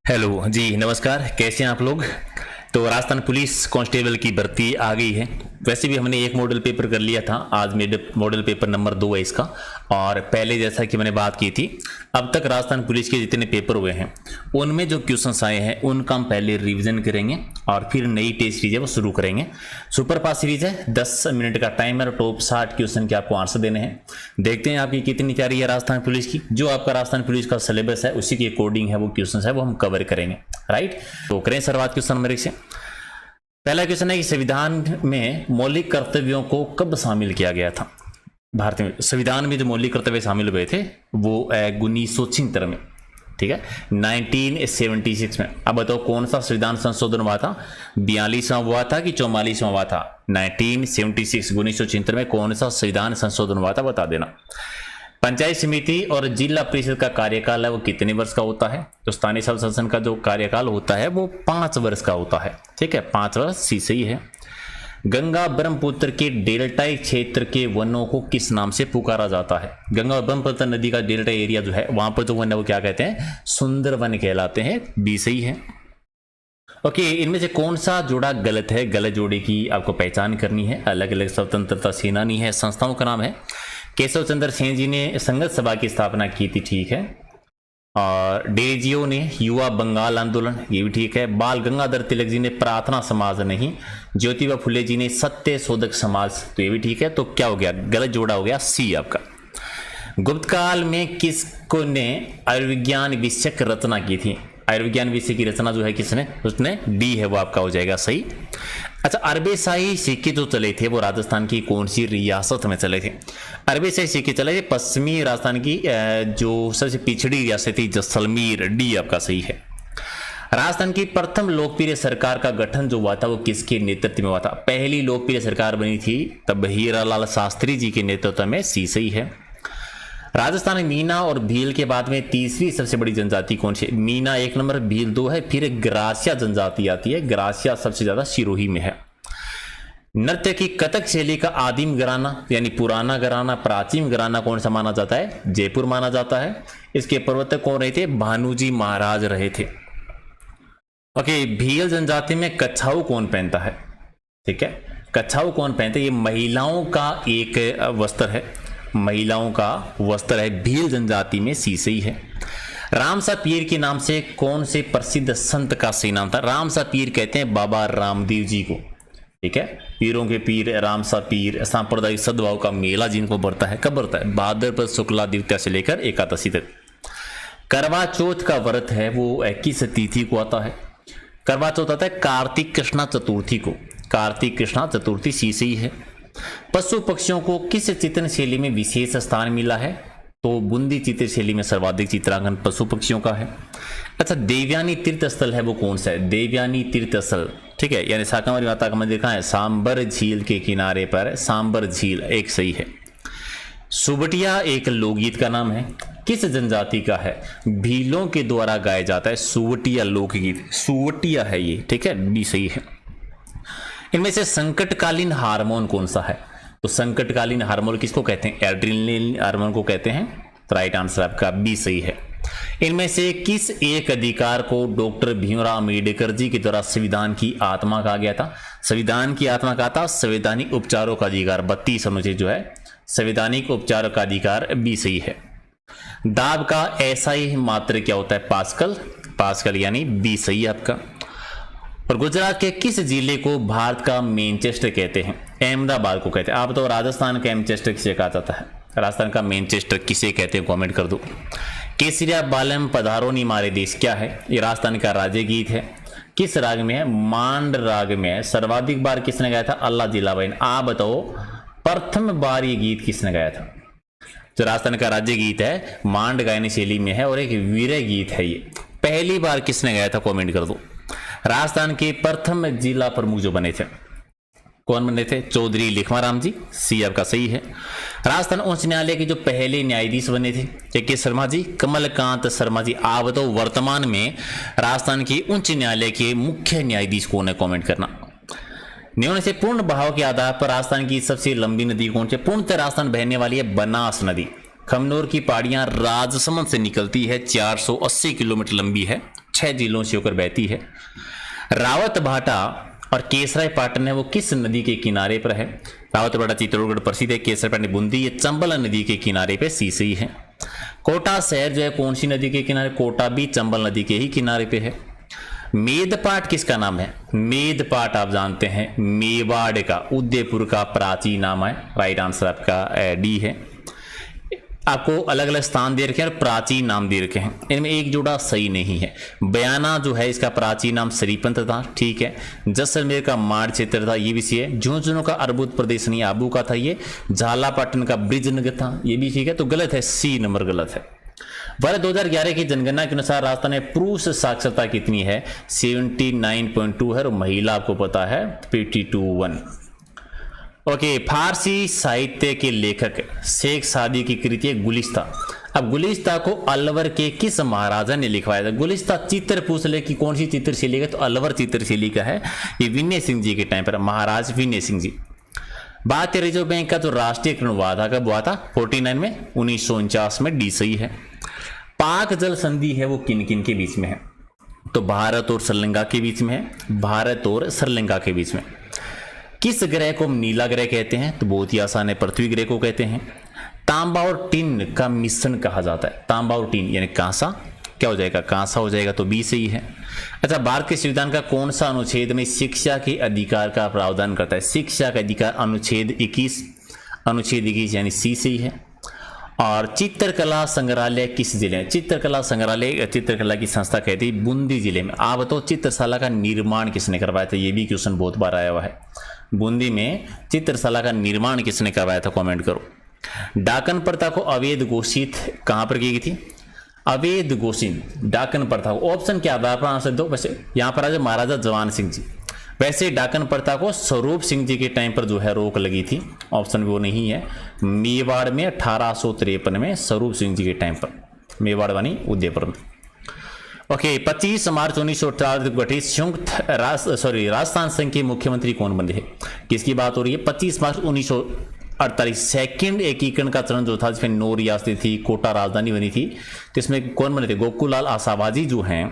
Hello जी, नमस्कार। कैसे हैं आप लोग। तो राजस्थान पुलिस कांस्टेबल की भर्ती आ गई है। वैसे भी हमने एक मॉडल पेपर कर लिया था, आज मॉडल पेपर नंबर 2 है इसका। और पहले जैसा कि मैंने बात की थी, अब तक राजस्थान पुलिस के जितने पेपर हुए हैं उनमें जो क्वेश्चंस आए हैं उनका हम पहले रिवीजन करेंगे और फिर नई टेस्ट सीरीज है वो शुरू करेंगे। सुपर फास्ट सीरीज है, 10 मिनट का टाइमर, टॉप 60 क्वेश्चन के आपको आंसर देने हैं। देखते हैं आपकी कितनी तैयारी है राजस्थान पुलिस की। जो आपका राजस्थान पुलिस का सिलेबस है उसी के अकॉर्डिंग है वो क्वेश्चन है वो हम कवर करेंगे। राइट, तो करें शुरुआत क्वेश्चन नंबर 1 से। पहला क्वेश्चन है कि संविधान में मौलिक कर्तव्यों को कब शामिल किया गया था। भारतीय संविधान में जो मौलिक कर्तव्य शामिल हुए थे वो 1976 में, ठीक है, 1976 में। अब बताओ कौन सा संविधान संशोधन हुआ था, 42वां हुआ था कि 44वां हुआ था। 1976 1976 में कौन सा संविधान संशोधन हुआ था, बता देना। पंचायत समिति और जिला परिषद का कार्यकाल है वो कितने वर्ष का होता है। तो स्थानीय स्वराज शासन का जो कार्यकाल होता है वो 5 वर्ष का होता है, ठीक है, 5 वर्ष सी सही है। गंगा ब्रह्मपुत्र के डेल्टाई क्षेत्र के वनों को किस नाम से पुकारा जाता है। गंगा और ब्रह्मपुत्र नदी का डेल्टा एरिया जो है वहां पर जो वन है वो क्या कहते हैं, सुंदर वन कहलाते हैं। बी सही है। ओके, इनमें से कौन सा जोड़ा गलत है। गलत जोड़े की आपको पहचान करनी है। अलग अलग स्वतंत्रता सेनानी है, संस्थाओं का नाम है। केशव चंद्र सेन जी ने संगत सभा की स्थापना की थी, ठीक है। और डेजियो ने युवा बंगाल आंदोलन, ये भी ठीक है। बाल गंगाधर तिलक जी ने प्रार्थना समाज नहीं। ज्योतिबा फुले जी ने सत्य शोधक समाज, तो ये भी ठीक है। तो क्या हो गया, गलत जोड़ा हो गया सी आपका। गुप्त काल में किसको ने आयुर्विज्ञान विषयक रचना की थी। आयुर्विज्ञान विषय की रचना जो है किसने, उसने डी है वो आपका हो जाएगा सही। अच्छा, अरबे शाही सिक्के जो चले थे वो राजस्थान की कौन सी रियासत में चले थे। अरबे शाही सिक्के चले थे पश्चिमी राजस्थान की जो सबसे पिछड़ी रियासत थी जैसलमेर, डी आपका सही है। राजस्थान की प्रथम लोकप्रिय सरकार का गठन जो हुआ था वो किसके नेतृत्व में हुआ था। पहली लोकप्रिय सरकार बनी थी तब हीरालाल शास्त्री जी के नेतृत्व में, सी सही है। राजस्थान में मीना और भील के बाद में तीसरी सबसे बड़ी जनजाति कौन सी। मीना 1 नंबर, भील 2 है, फिर ग्रासिया जनजाति आती है। ग्रासिया सबसे ज्यादा सिरोही में है। नृत्य की कथक शैली का आदिम घराना यानी पुराना घराना, प्राचीन घराना कौन सा माना जाता है, जयपुर माना जाता है। इसके प्रवर्तक कौन रहे थे, भानुजी महाराज रहे थे। ओके, भील जनजाति में कच्छाऊ कौन पहनता है, ठीक है, कच्छाऊ कौन पहनता है। ये महिलाओं का एक वस्त्र है, महिलाओं का वस्त्र है भील जनजाति में, सी सही है। रामसा पीर के नाम से कौन से प्रसिद्ध संत का सही नाम था। रामसा पीर कहते हैं बाबा रामदेव जी को, ठीक है। पीरों के पीर रामसा पीर। सांप्रदायिक सद्भाव का मेला जिनको बढ़ता है, कब बढ़ता है, भाद्रपद शुक्ला द्वितीया से लेकर एकादशी तक। करवा चौथ का व्रत है वो किस तिथि को आता है। करवा चौथ आता है कार्तिक कृष्णा चतुर्थी को, कार्तिक कृष्णा चतुर्थी, सी सही है। पशु पक्षियों को किस चित्रण शैली में विशेष स्थान मिला है। तो बूंदी चित्र शैली में सर्वाधिक चित्रांकन पशु पक्षियों का है। अच्छा, देवयानी तीर्थ स्थल है वो कौन सा है। देवयानी तीर्थ स्थल, ठीक है, यानी शाकंभरी माता का मंदिर कहाँ है, सांबर झील के किनारे पर, सांबर झील एक सही है। सुबटिया एक लोकगीत का नाम है, किस जनजाति का है। भीलों के द्वारा गाया जाता है सुवटिया लोकगीत, सुवटिया है ये, ठीक है, बी सही है। इनमें से संकटकालीन हार्मोन कौन सा है। तो संकटकालीन हार्मोन किसको कहते हैं, एड्रेनलिन हार्मोन को कहते हैं। तो राइट आंसर आपका बी सही है। इनमें से किस एक अधिकार को डॉक्टर भीमराव अम्बेडकर जी के द्वारा संविधान की आत्मा कहा गया था। संविधान की आत्मा कहा था संवैधानिक उपचारों का अधिकार, 32 अनुच्छेद जो है संवैधानिक उपचारों का अधिकार, बी सही है। दाब का एसआई मात्रा क्या होता है, पास्कल, पास्कल यानी बी सही है आपका। और गुजरात के किस जिले को भारत का मैनचेस्टर कहते हैं। अहमदाबाद को कहते हैं। आप तो राजस्थान का मैनचेस्टर किसे कहा जाता है, राजस्थान का मैनचेस्टर किसे कहते हैं, कमेंट कर दो। केसरिया बालम पधारो नी मारे देश क्या है। ये राजस्थान का राज्य गीत है। किस राग में है, मांड राग में है। सर्वाधिक बार किसने गाया था, अल्लाह जिलाबाई। आप बताओ प्रथम बार ये गीत किसने गाया था। जो राजस्थान का राज्य गीत है मांड गायनी शैली में है और एक वीर गीत है। ये पहली बार किसने गाया था, कमेंट कर दो। राजस्थान के प्रथम जिला प्रमुख जो बने थे कौन बने थे, चौधरी लिखमाराम जी, सी आपका सही है। राजस्थान उच्च न्यायालय के जो पहले न्यायाधीश बने थे के शर्मा जी, कमलकांत शर्मा जी। आप तो वर्तमान में राजस्थान के उच्च न्यायालय के मुख्य न्यायाधीश कौन है, कमेंट करना। निम्न से पूर्ण बहाव के आधार पर राजस्थान की सबसे लंबी नदी कौन सी। पूर्णतः राजस्थान बहने वाली है बनास नदी। खमनोर की पहाड़ियां राजसमंद से निकलती है, 480 किलोमीटर लंबी है। 6 जिलों से होकर बहती है। रावत भाटा और केसराय पाटन है वो किस नदी के किनारे पर है? रावत भाटा चित्तौड़गढ़ प्रसिद्ध है, केसराय पाटन बूंदी, ये चंबल नदी के किनारे पे सीसई है। कोटा शहर जो है कौन सी नदी के किनारे? कोटा भी चंबल नदी के ही किनारे पे है। मेदपाट किसका नाम है? मेदपाट आप जानते हैं मेवाड़ का, उदयपुर का प्राचीन नाम है। राइट आंसर आपका डी है। आपको अलग अलग स्थान दे रखे हैं और प्राचीन नाम दे रखे हैं, इनमें एक जोड़ा सही नहीं है। बयाना जो है इसका प्राचीन नाम सरीपंत था, ठीक है। जैसलमेर का माड़ क्षेत्र था, ये भी सही है। झुंझुनू का अर्बुद प्रदेश नहीं, आबू का था ये। झालापाटन का ब्रिजनगर था, ये भी ठीक है। तो गलत है, सी नंबर गलत है। वर्ष 2011 की जनगणना के अनुसार राजस्थान में पुरुष साक्षरता कितनी है? 79.2 है और महिला आपको पता है 52.1। ओके, फारसी साहित्य के लेखक शेख सादी की कृति है गुलिस्ता। अब गुलिस्ता को अलवर के किस महाराजा ने लिखवाया था? गुलिस्ता चित्र पूछ ले कि कौन सी चित्रशैली का, तो अलवर चित्रशैली का है। ये विनय सिंह जी के टाइम पर, महाराज विनय सिंह जी। भारतीय रिजर्व बैंक का जो राष्ट्रीयकरण हुआ था कब हुआ था? 49 में, 1949 में, डी सही है। पाक जल संधि है वो किन किन के बीच में है? तो भारत और श्रीलंका के बीच में है, भारत और श्रीलंका के बीच में। किस ग्रह को नीला ग्रह कहते हैं? तो बहुत ही आसान है, पृथ्वी ग्रह को कहते हैं। तांबा और टिन का मिश्रण कहा जाता है, तांबा और टिन यानी कांसा, क्या हो जाएगा? कांसा हो जाएगा, तो बी सही है। अच्छा, भारत के संविधान का कौन सा अनुच्छेद में शिक्षा के अधिकार का प्रावधान करता है? शिक्षा का अधिकार अनुच्छेद 21, अनुच्छेद 21 यानी सी सही है। और चित्रकला संग्रहालय किस जिले में? चित्रकला संग्रहालय, चित्रकला की संस्था कहती है बूंदी जिले में। आप बताओ चित्रशाला का निर्माण किसने करवाया था? ये भी क्वेश्चन बहुत बार आया हुआ है। बूंदी में चित्रशाला का निर्माण किसने करवाया था? कमेंट करो। डाकन प्रथा को अवैध घोषित कहां पर की गई थी? अवैध घोषित डाकन प्रथा को ऑप्शन के आधार पर आंसर दो। वैसे यहां पर आज महाराजा जवान सिंह जी, वैसे डाकन प्रथा को स्वरूप सिंह जी के टाइम पर जो है रोक लगी थी, ऑप्शन वो नहीं है। मेवाड़ में 1853 में स्वरूप सिंह जी के टाइम पर, मेवाड़ वानी उदयपुर में। ओके, 25 मार्च 1948 गठित संयुक्त राजस्थान संघ के मुख्यमंत्री कौन बने हैं? किसकी बात हो रही है? 25 मार्च 1948 सेकंड एकीकरण का चरण जो था, जिसमें 9 रियासतें थी, कोटा राजधानी बनी थी, तो इसमें कौन बने थे? गोकुलाल आसावाजी जो हैं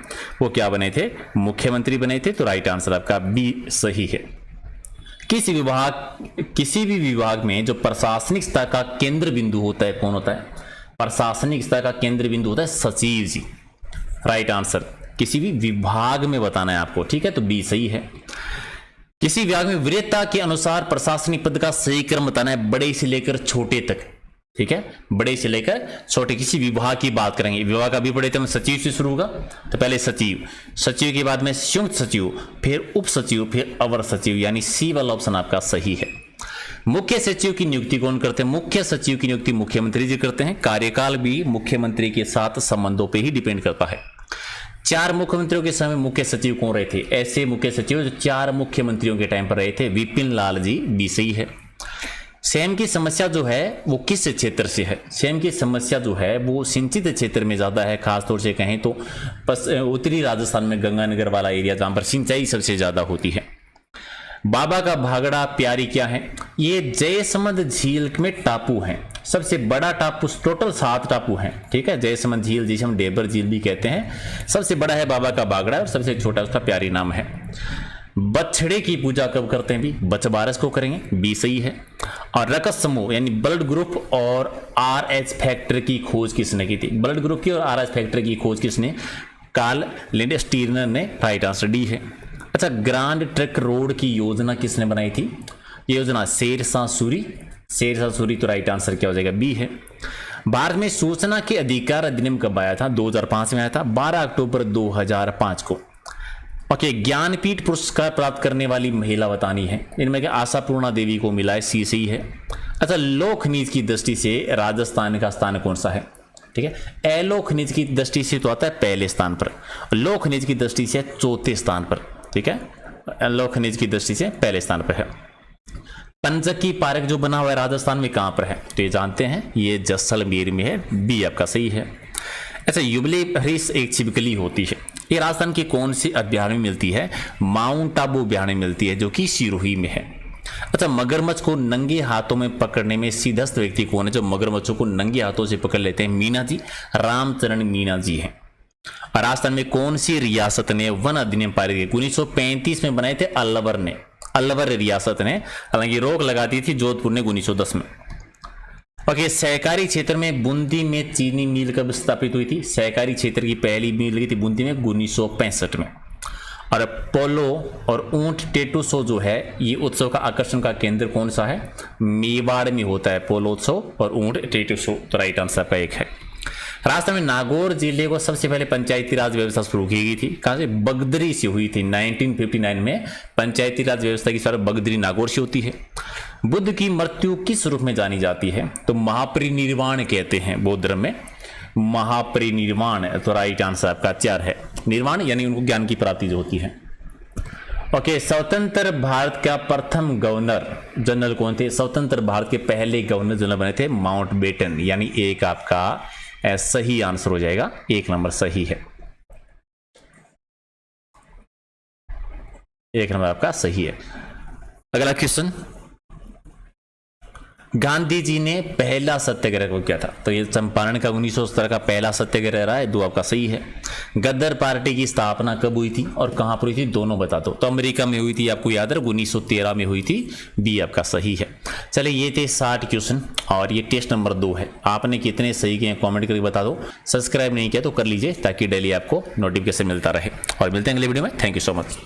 वो क्या बने थे? मुख्यमंत्री बने थे। तो राइट आंसर आपका बी सही है। किसी भी विभाग में जो प्रशासनिक स्तर का केंद्र बिंदु होता है, कौन होता है? प्रशासनिक स्तर का केंद्र बिंदु होता है सचिव जी। राइट आंसर, किसी भी विभाग में बताना है आपको, ठीक है, तो बी सही है। किसी विभाग में वरीयता के अनुसार प्रशासनिक पद का सही क्रम बताना है, बड़े से लेकर छोटे तक, ठीक है, बड़े से लेकर छोटे। किसी विभाग की बात करेंगे, विभाग अभी पढ़े थे, सचिव से शुरू होगा, तो पहले सचिव, सचिव के बाद में संयुक्त सचिव, फिर उप सचिव, फिर अवर सचिव, यानी सी वाला ऑप्शन आपका सही है। मुख्य सचिव की नियुक्ति कौन करते हैं? मुख्य सचिव की नियुक्ति मुख्यमंत्री जी करते हैं। कार्यकाल भी मुख्यमंत्री के साथ संबंधों पे ही डिपेंड करता है। 4 मुख्यमंत्रियों के समय मुख्य सचिव कौन रहे थे? ऐसे मुख्य सचिव जो 4 मुख्यमंत्रियों के टाइम पर रहे थे, विपिन लाल जी, बी सही है। सेम की समस्या जो है वो किस क्षेत्र से है? सेम की समस्या जो है वो सिंचित क्षेत्र में ज्यादा है, खासतौर से कहें तो उत्तरी राजस्थान में गंगानगर वाला एरिया, जहां पर सिंचाई सबसे ज्यादा होती है। बाबा का भागड़ा प्यारी क्या है? ये जयसमंद झील में टापू है, सबसे बड़ा टापू, टोटल 7 टापू हैं, ठीक है। जयसमंद झील जिसे हम डेबर झील भी कहते हैं, सबसे बड़ा है बाबा का भागड़ा और सबसे छोटा उसका प्यारी नाम है। बछड़े की पूजा कब करते हैं? भी बछबारस को करेंगे, बी सही है। और रकस समूह यानी ब्लड ग्रुप और RH फैक्टर की खोज किसने की थी? ब्लड ग्रुप की और RH फैक्टर की खोज किसने? कार्ल लिंडस्टीनर ने, राइट आंसर डी है। अच्छा, ग्रांड ट्रक रोड की योजना किसने बनाई थी? ये योजना शेरशाह सूरी, शेरशाह सूरी, तो राइट आंसर क्या हो जाएगा? बी है। भारत में सूचना के अधिकार अधिनियम कब आया था? 2005 में आया था, 12 अक्टूबर 2005 को। ओके, ज्ञानपीठ पुरस्कार प्राप्त करने वाली महिला बतानी है, इनमें क्या आशापूर्णा देवी को मिला है, सी सही है। अच्छा, लोक खनिज की दृष्टि से राजस्थान का स्थान कौन सा है? ठीक है, एलो खनिज की दृष्टि से तो आता है पहले स्थान पर, लोक खनिज की दृष्टि से 4थे स्थान पर, ठीक है, एलो खनिज की दृष्टि से पहले स्थान पर है। पंचकी पार्क जो बना हुआ है राजस्थान में कहां पर है? तो ये जानते हैं, ये जैसलमेर में है, बी आपका सही है। अच्छा, युबले हरीश एक छिपकली होती है, ये राजस्थान के कौन से अभ्यारण्य में मिलती है? माउंट आबू अभ्यारण्य में मिलती है, जो कि सिरोही में है। अच्छा, मगरमच्छ को नंगे हाथों में पकड़ने में सिद्धस्त व्यक्ति कौन है जो मगरमच्छों को नंगे हाथों से पकड़ लेते हैं? मीना जी, रामचरण मीना जी हैं। राजस्थान में कौन सी रियासत ने वन अधिनियम पारित किया? 1935 में बनाए थे अल्लवर ने, अल्लवर रियासत ने, हालांकि रोक लगा दी थी जोधपुर ने 1910 में। ओके, सहकारी क्षेत्र में बूंदी में चीनी मिल कब स्थापित हुई थी? सहकारी क्षेत्र की पहली मिल लगी थी बूंदी में 1965 में। और पोलो और ऊंट टेटू शो जो है, ये उत्सव का आकर्षण का केंद्र कौन सा है? मेवाड़ में होता है पोलो उत्सव और ऊंट टेटू शो, तो राइट आंसर का एक है। राजस्थान में नागौर जिले को सबसे पहले पंचायती राज व्यवस्था शुरू की गई थी, कहां से? बगदरी से हुई थी। 1959 में पंचायती राज व्यवस्था की शुरुआत बगदरी नागौर से होती है। बुद्ध की मृत्यु किस रूप में जानी जाती है? तो महापरिनिर्वाण कहते हैं बौद्ध धर्म में, महापरिनिर्वाण, तो राइट आंसर आपका 4 है। निर्वाण यानी उनको ज्ञान की प्राप्ति जो होती है। ओके, स्वतंत्र भारत का प्रथम गवर्नर जनरल कौन थे? स्वतंत्र भारत के पहले गवर्नर जनरल बने थे माउंटबेटन, यानी एक आपका सही आंसर हो जाएगा, 1 नंबर सही है, 1 नंबर आपका सही है। अगला क्वेश्चन, गांधी जी ने पहला सत्याग्रह को किया था? तो ये चंपारण का 1917 का पहला सत्याग्रह रहा है, 2 आपका सही है। गद्दार पार्टी की स्थापना कब हुई थी और कहां पर हुई थी? दोनों बता दो। तो अमेरिका में हुई थी, आपको याद है, 1913 में हुई थी, बी आपका सही है। चलिए, ये थे 60 क्वेश्चन और ये टेस्ट नंबर 2 है। आपने कितने सही किए कॉमेंट करके बता दो। सब्सक्राइब नहीं किया तो कर लीजिए ताकि डेली आपको नोटिफिकेशन मिलता रहे, और मिलते हैं अगले वीडियो में। Thank you so much.